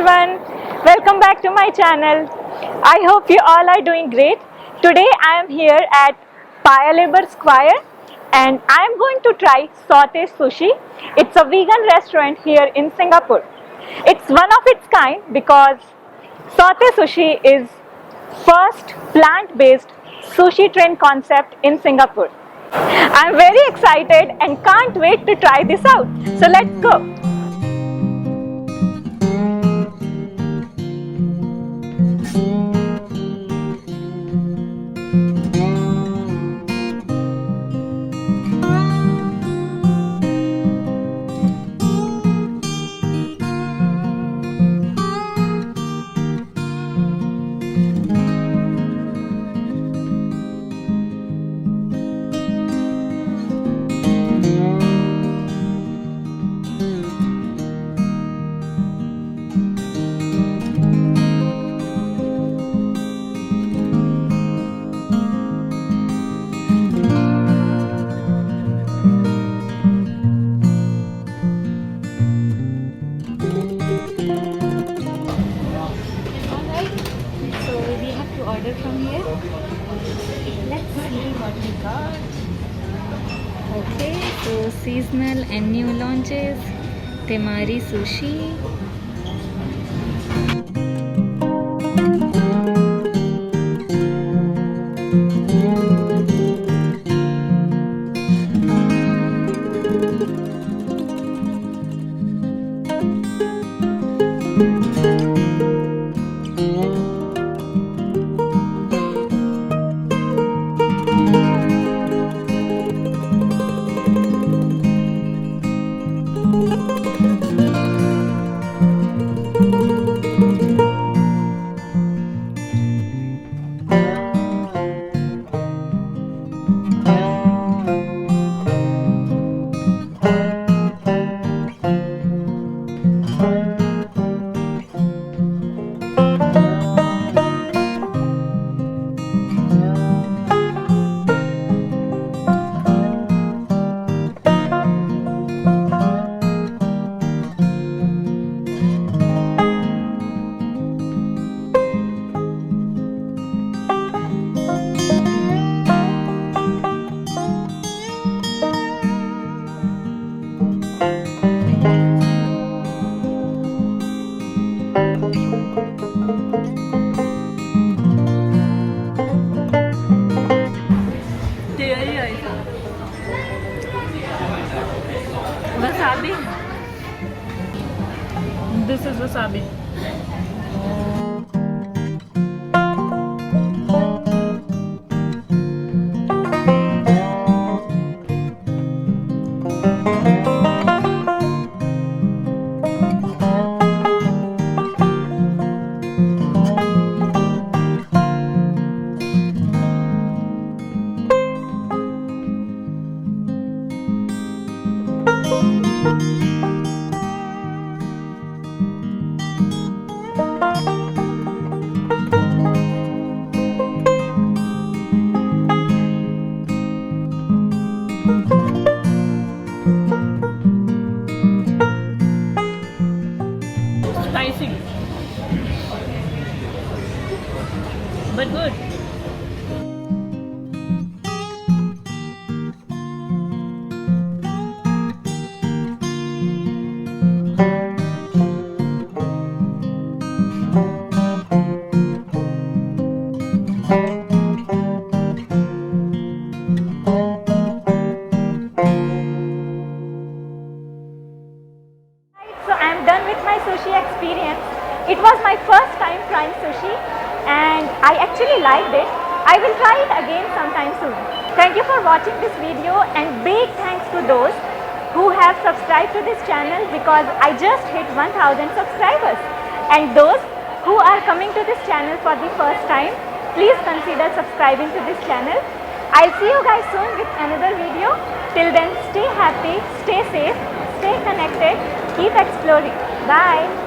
everyone, welcome back to my channel. I hope you all are doing great. Today I am here at Paya Lebar Square and I am going to try Saute Sushi. It's a vegan restaurant here in Singapore. It's one of its kind because Saute Sushi is first plant-based sushi trend concept in Singapore. I'm very excited and can't wait to try this out. So let's go. Order from here. Let's see what we got. Okay, so seasonal and new launches, temari sushi. Wasabi. This is wasabi. Spicy, but good. So I'm done with my sushi experience. It was my first time trying sushi and I actually liked it. I will try it again sometime soon. Thank you for watching this video and big thanks to those who have subscribed to this channel because I just hit 1000 subscribers. And those who are coming to this channel for the first time, please consider subscribing to this channel. I'll see you guys soon with another video. Till then, stay happy, stay safe, stay connected, keep exploring. Bye.